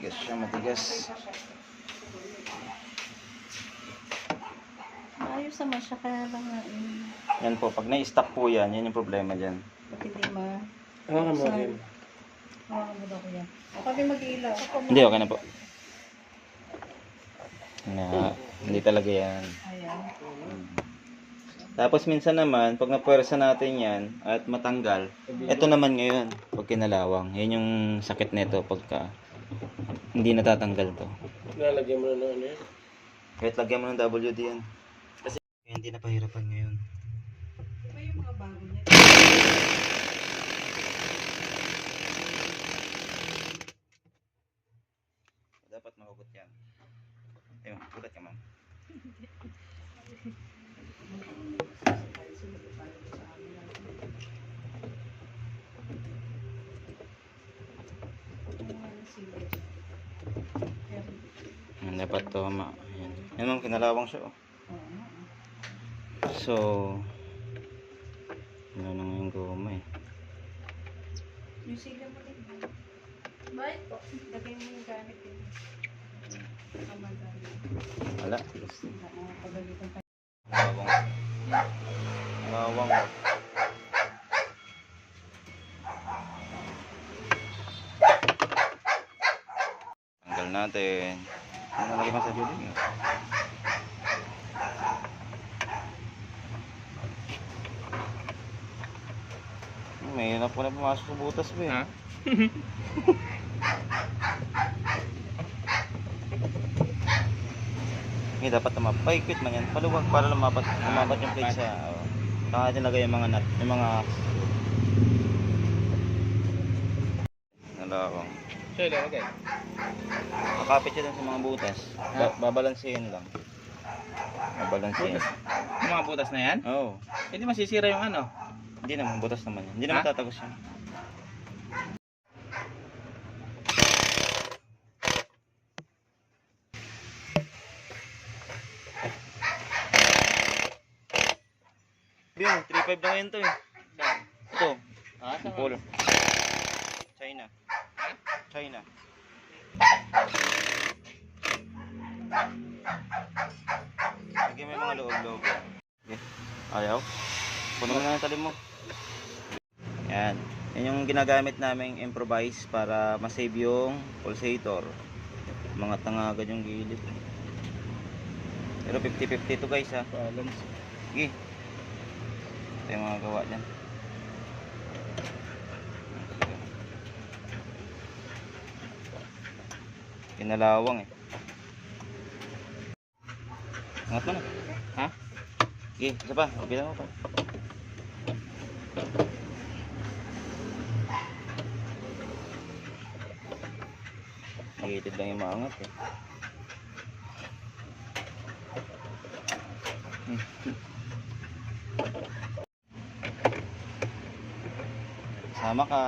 Matigas siya, matigas. Ayos naman siya, kaya lang nga Yan po, pag na-stuck po yan, yan yung problema dyan. ba't hindi ma... Ano mo rin? Hawakan mo daw ko yan. O kami mag-ilaw. Hindi, okay na po. Hindi talaga yan. Ayan. Tapos minsan naman, pag napuwersa natin yan at matanggal, ito naman ngayon, pag kinalawang, yan yung sakit nito pagka hindi natatanggal to. Nalagyan mo na ano yan? Kahit lagyan mo ng WD yan. Kasi hindi na pahirapan ngayon. Iba yung mga bago niya. Dapat mahugot yan. Ayun, hugot ka ma'am. Dapat to yan. Yan ma'am, kinalawang siya oh. So ano na yung goma eh. Yung sila mo din. Bakit po? Lagay mo yung gamit din. Wala. Pagalitan pa. Lawang. Lawang. Tanggal natin. Ano lagi pa sa duling? May hirap ko na pumasok sa butas ba eh. Ha? Hindi dapat na mapaikit man yan. Paluwag para lumapat yung plate sa. Saka natin lagay yung mga nut, yung mga nalawang. Siya ilagay. Makapit siya dun sa mga butas. Babalansihin lang. Babalansihin. Yung mga butas na yan? Oo. Hindi masisira yung ano? Hindi naman, butas naman yan. Hindi naman Ha? tatagos yan. Yung 3.5 na ngayon to eh. Ito. Ah, sa Polo. China. China. Lagyan mo yung mga loob-loob. Okay. Ayaw. Puno mo na yung talim mo. Yan. Yan yung ginagamit naming improvise para masave yung pulsator. Mga tangagan yung gilid. Pero 50-50 to guys ha. balance. Sige. Ito yung mga gawa dyan. Pinalawang eh. Angat mo na. Ha? Sige, isa pa. Bilang mo pa. Negative lang yung maangat eh. Sama ka.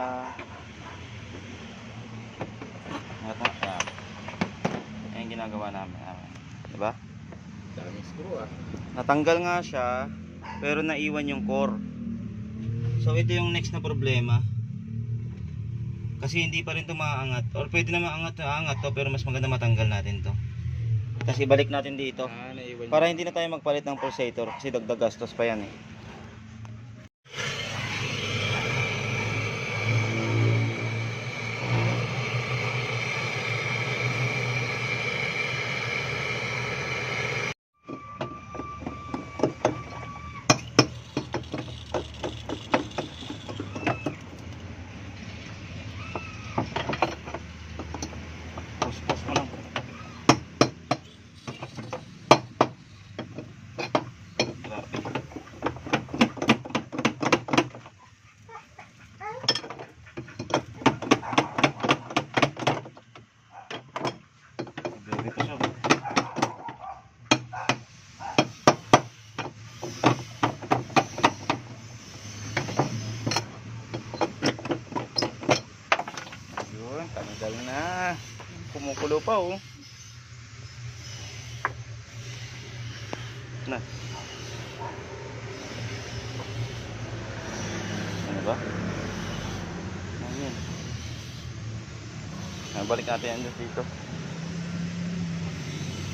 Angat mo. Yan. Yan yung ginagawa namin. Diba? Daming screw ah. Natanggal nga siya, pero naiwan yung core. So ito yung next na problema. Kasi hindi pa rin ito maaangat. Or pwede na maangat to, pero mas maganda matanggal natin to. Kasi balik natin dito. Ah, naiwan Para hindi na tayo magpalit ng pulsator kasi dagdag gastos pa yan eh. Push mo lang. Tanggal na. Kumukulo pa oh. Na. Ano ba? Ano yan? Balik natin yan dito.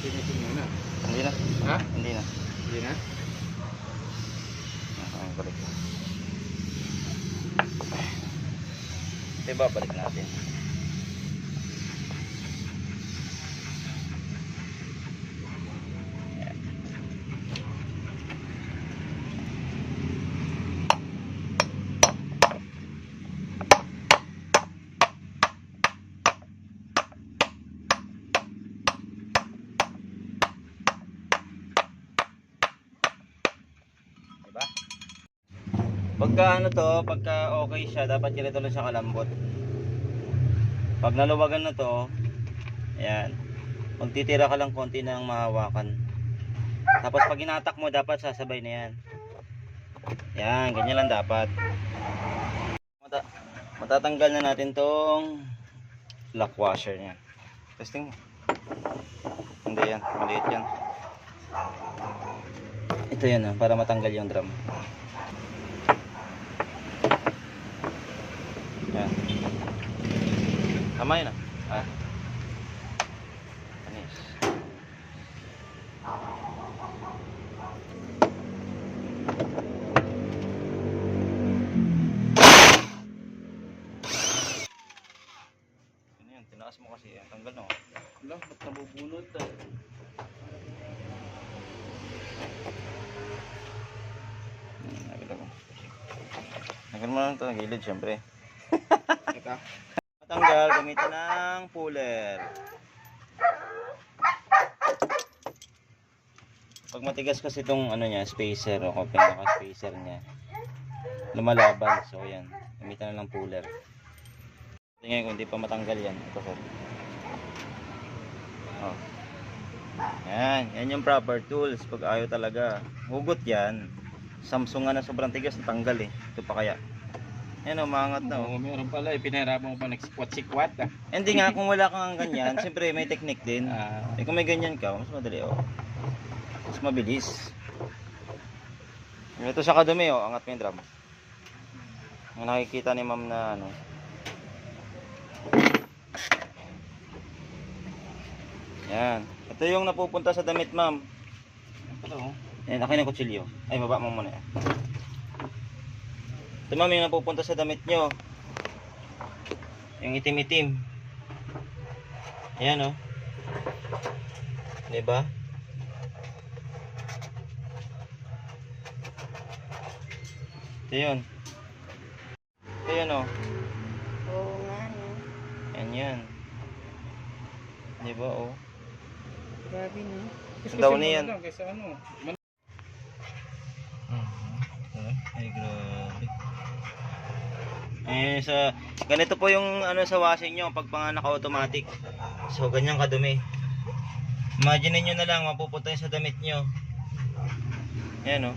Finishing muna. Hindi na. Ha? Hindi na. Hindi na? Okay, balik. Diba, balik natin. Yan. Diba? Pagka ano to, pagka okay siya, dapat ganito lang siya kalambot. Pag naluwagan na to, ayan, magtitira ka lang konti ng mahawakan. Tapos pag inatak mo, dapat sasabay na yan. Yan, ganyan lang dapat. Matatanggal na natin tong lock washer niya. Testing mo. Hindi yan, maliit yan. Ito yan, para matanggal yung drum. Yan. Tama yun ah. Anis. Ano yan? Tinaas mo kasi. Tanggal na. Wala, ba't nabubunod ah? Tanggal mo lang ito. Gilid syempre. Ito? Matanggal, gamitin ng puller. Pag matigas kasi itong ano niya, spacer o pinaka-spacer niya, lumalaban. So yan, gamitin na ng puller. Tingnan kung hindi pa matanggal yan. Ito sir. Oh. Yan yung proper tools. Pag ayaw talaga, hugot yan. Samsung nga na sobrang tigas, natanggal eh. Ito pa kaya. Yan o, maangat na o. Oo, meron pala. Pinahirapan mo pa nag-squat-sikwat ah. Hindi nga, kung wala kang ganyan, siyempre may technique din. Ah. Kung may ganyan ka, mas madali o. Mas mabilis. Ito sa kadumi o, angat mo yung drum. Ang nakikita ni ma'am na ano. Yan. Ito yung napupunta sa damit ma'am. Ito. Yan, akin ang kutsilyo. Ay, baba mo muna yan. Ito ma'am yung napupunta sa damit nyo. Yung itim-itim. Ayan o. Diba? Ito yun. Ito yun o. Oo nga, no. Yan yan. Diba o. Grabe, no. Ang daw niyan. Kaysa ano. Ay, grabe. Eh, ganito po yung ano sa washing nyo pag pang naka-automatic. So, ganyan kadumi. Imagine nyo na lang, mapupunta yun sa damit nyo. Ayan o.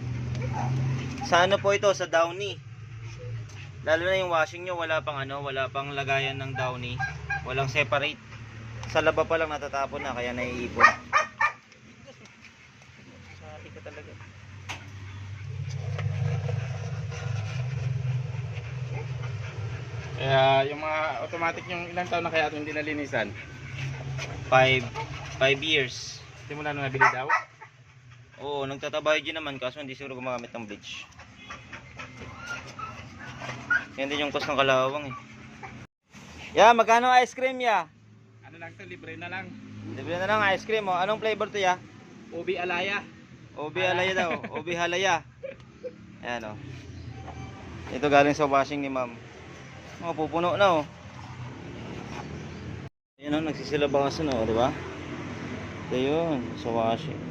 Sa ano po ito? Sa Downy. Lalo na yung washing nyo, wala pang ano, wala pang lagayan ng Downy. Walang separate. Sa laba pa lang natatapon na, kaya naiipon. Sati ka talaga. Kaya yung mga automatic yung ilang taon na kaya ito hindi nalinisan? 5 years. Simula nung nabili daw? Oo, nagtatabayo din naman kaso hindi siguro gumagamit ng bleach. Yan din yung cost ng kalawang eh. Ya, magkano ice cream ya? Ano lang to, libre na lang. Libre na lang ice cream oh. Anong flavor to ya? Ubi alaya. Ubi halaya daw. Ubi halaya. Ayan oh. Ito galing sa washing ni ma'am. Oh, pupuno na oh. Ayan oh, nagsisilabasan oh, di ba? Ito yun, sa washing.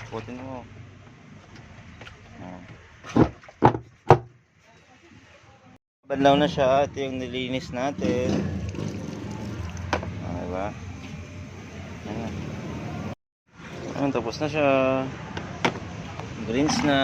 Putin mo. Banlaw na siya. Ito yung nilinis natin. Diba? Ayan. Ayan, tapos na siya. Greens na.